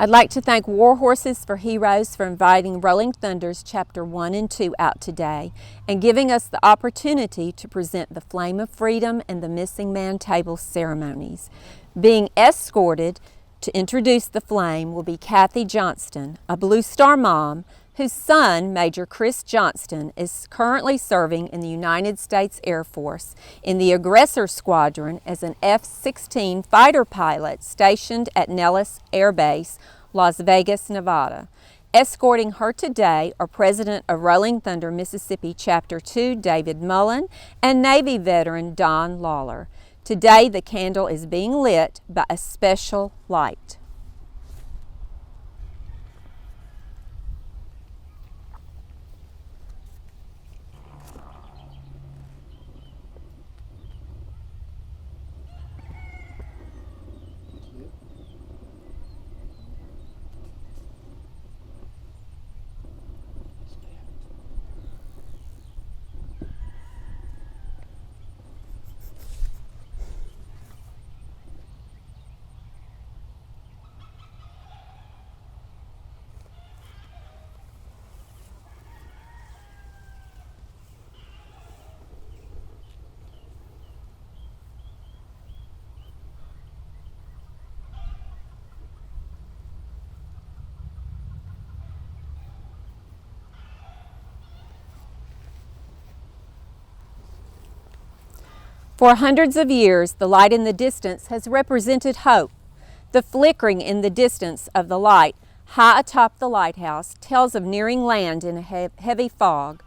I'd like to thank WarHorses for Heroes for inviting Rolling Thunder's Chapter 1 and 2 out today and giving us the opportunity to present the Flame of Freedom and the Missing Man Table Ceremonies. Being escorted to introduce the flame will be Kathy Johnston, a Blue Star mom whose son, Major Chris Johnston, is currently serving in the United States Air Force in the Aggressor Squadron as an F-16 fighter pilot stationed at Nellis Air Base, Las Vegas, Nevada. Escorting her today are President of Rolling Thunder, Mississippi Chapter 2, David Mullen, and Navy veteran Don Lawler. Today the candle is being lit by a special light. For hundreds of years, the light in the distance has represented hope. The flickering in the distance of the light high atop the lighthouse tells of nearing land in a heavy fog.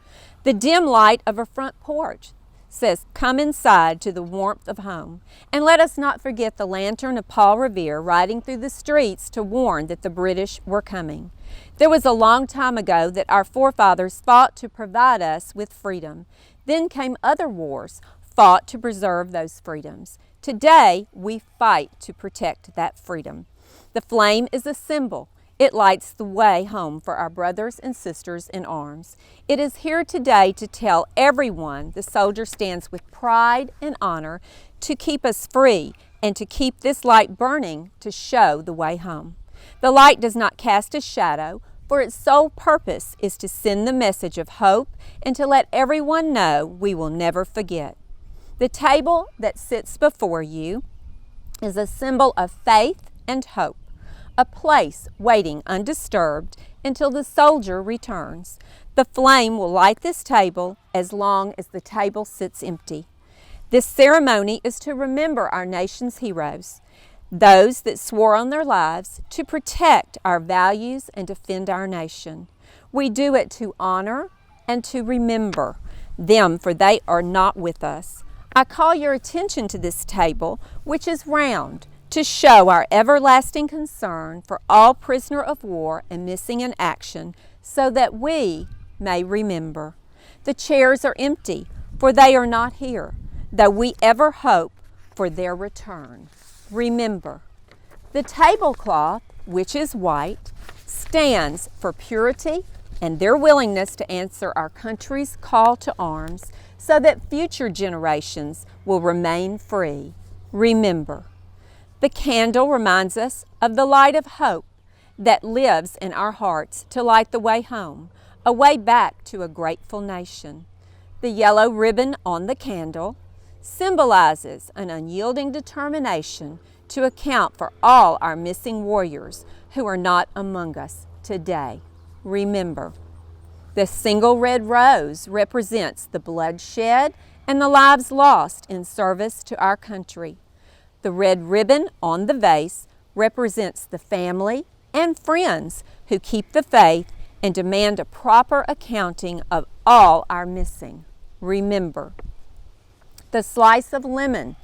The dim light of a front porch says, "Come inside to the warmth of home." And let us not forget the lantern of Paul Revere riding through the streets to warn that the British were coming. There was a long time ago that our forefathers fought to provide us with freedom. Then came other wars, fought to preserve those freedoms. Today, we fight to protect that freedom. The flame is a symbol. It lights the way home for our brothers and sisters in arms. It is here today to tell everyone the soldier stands with pride and honor to keep us free and to keep this light burning to show the way home. The light does not cast a shadow, for its sole purpose is to send the message of hope and to let everyone know we will never forget. The table that sits before you is a symbol of faith and hope, a place waiting undisturbed until the soldier returns. The flame will light this table as long as the table sits empty. This ceremony is to remember our nation's heroes, those that swore on their lives to protect our values and defend our nation. We do it to honor and to remember them, for they are not with us. I call your attention to this table, which is round, to show our everlasting concern for all prisoner of war and missing in action, so that we may remember. The chairs are empty, for they are not here, though we ever hope for their return. Remember. The tablecloth, which is white, stands for purity and their willingness to answer our country's call to arms, so that future generations will remain free. Remember. The candle reminds us of the light of hope that lives in our hearts to light the way home, a way back to a grateful nation. The yellow ribbon on the candle symbolizes an unyielding determination to account for all our missing warriors who are not among us today. Remember. The single red rose represents the bloodshed and the lives lost in service to our country. The red ribbon on the vase represents the family and friends who keep the faith and demand a proper accounting of all our missing. Remember. The slice of lemon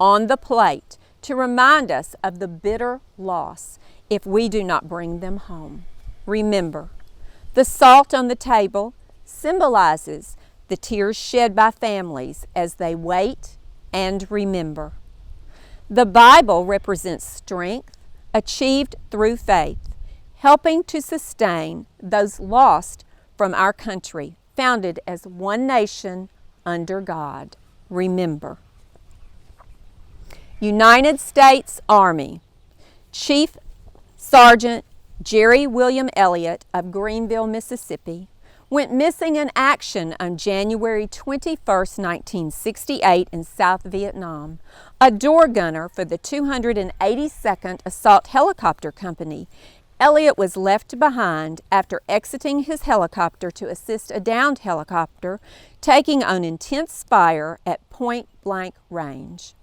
on the plate to remind us of the bitter loss if we do not bring them home. Remember. The salt on the table symbolizes the tears shed by families as they wait and remember. The Bible represents strength achieved through faith, helping to sustain those lost from our country, founded as one nation under God. Remember. United States Army, Chief Sergeant Jerry William Elliott of Greenville, Mississippi, went missing in action on January 21, 1968 in South Vietnam. A door gunner for the 282nd Assault Helicopter Company, Elliott was left behind after exiting his helicopter to assist a downed helicopter taking on intense fire at point-blank range.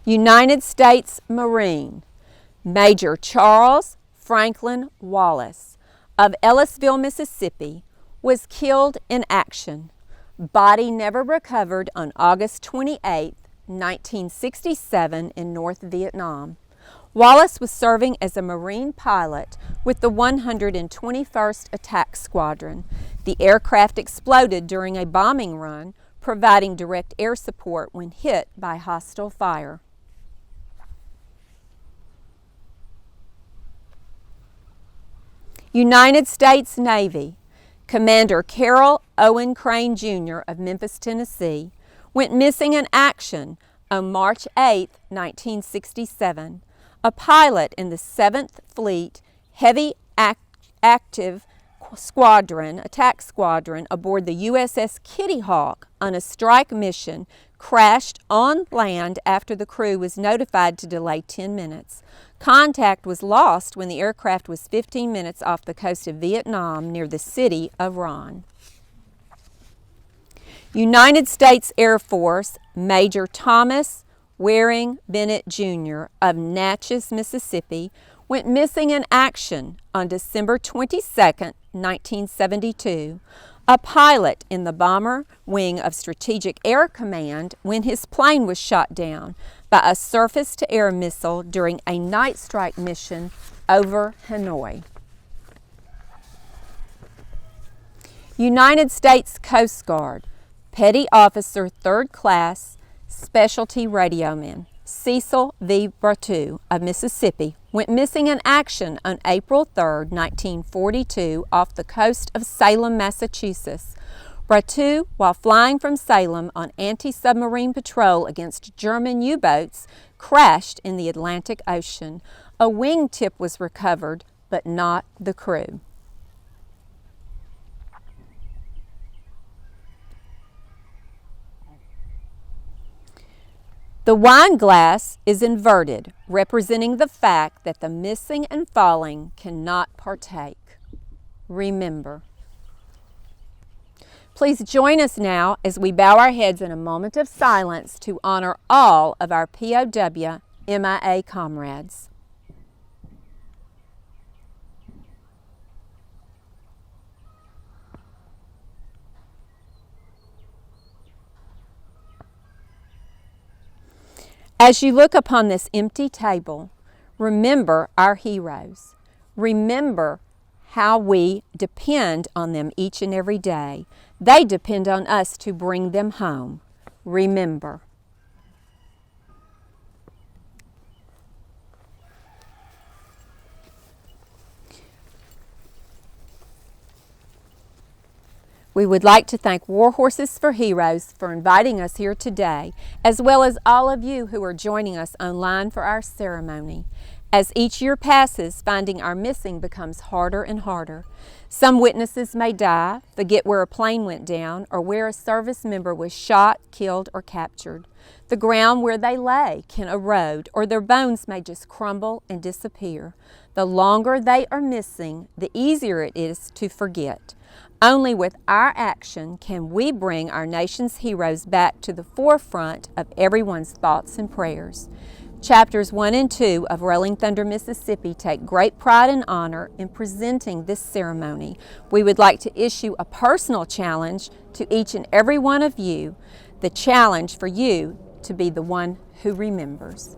United States Marine, Major Charles Franklin Wallace of Ellisville, Mississippi, was killed in action. Body never recovered on August 28, 1967 in North Vietnam. Wallace was serving as a Marine pilot with the 121st Attack Squadron. The aircraft exploded during a bombing run, providing direct air support when hit by hostile fire. United States Navy, Commander Carroll Owen Crane, Jr. of Memphis, Tennessee, went missing in action on March 8, 1967. A pilot in the 7th Fleet Heavy Active Attack Squadron aboard the USS Kitty Hawk on a strike mission crashed on land after the crew was notified to delay 10 minutes. Contact was lost when the aircraft was 15 minutes off the coast of Vietnam near the city of Ron. United States Air Force Major Thomas Waring Bennett, Jr. of Natchez, Mississippi, went missing in action on December 22, 1972. A pilot in the bomber wing of Strategic Air Command when his plane was shot down by a surface-to-air missile during a night strike mission over Hanoi. United States Coast Guard, Petty Officer 3rd Class, Specialty Radioman, Cecil V. Bratu of Mississippi, went missing in action on April 3, 1942 off the coast of Salem, Massachusetts. Bratu, while flying from Salem on anti-submarine patrol against German U-boats, crashed in the Atlantic Ocean. A wingtip was recovered, but not the crew. The wine glass is inverted, representing the fact that the missing and falling cannot partake. Remember. Please join us now as we bow our heads in a moment of silence to honor all of our POW MIA comrades. As you look upon this empty table, remember our heroes. Remember how we depend on them each and every day. They depend on us to bring them home. Remember. We would like to thank WarHorses for Heroes for inviting us here today, as well as all of you who are joining us online for our ceremony. As each year passes, finding our missing becomes harder and harder. Some witnesses may die, forget where a plane went down, or where a service member was shot, killed, or captured. The ground where they lay can erode, or their bones may just crumble and disappear. The longer they are missing, the easier it is to forget. Only with our action can we bring our nation's heroes back to the forefront of everyone's thoughts and prayers. Chapters 1 and 2 of Rolling Thunder, Mississippi take great pride and honor in presenting this ceremony. We would like to issue a personal challenge to each and every one of you, the challenge for you to be the one who remembers.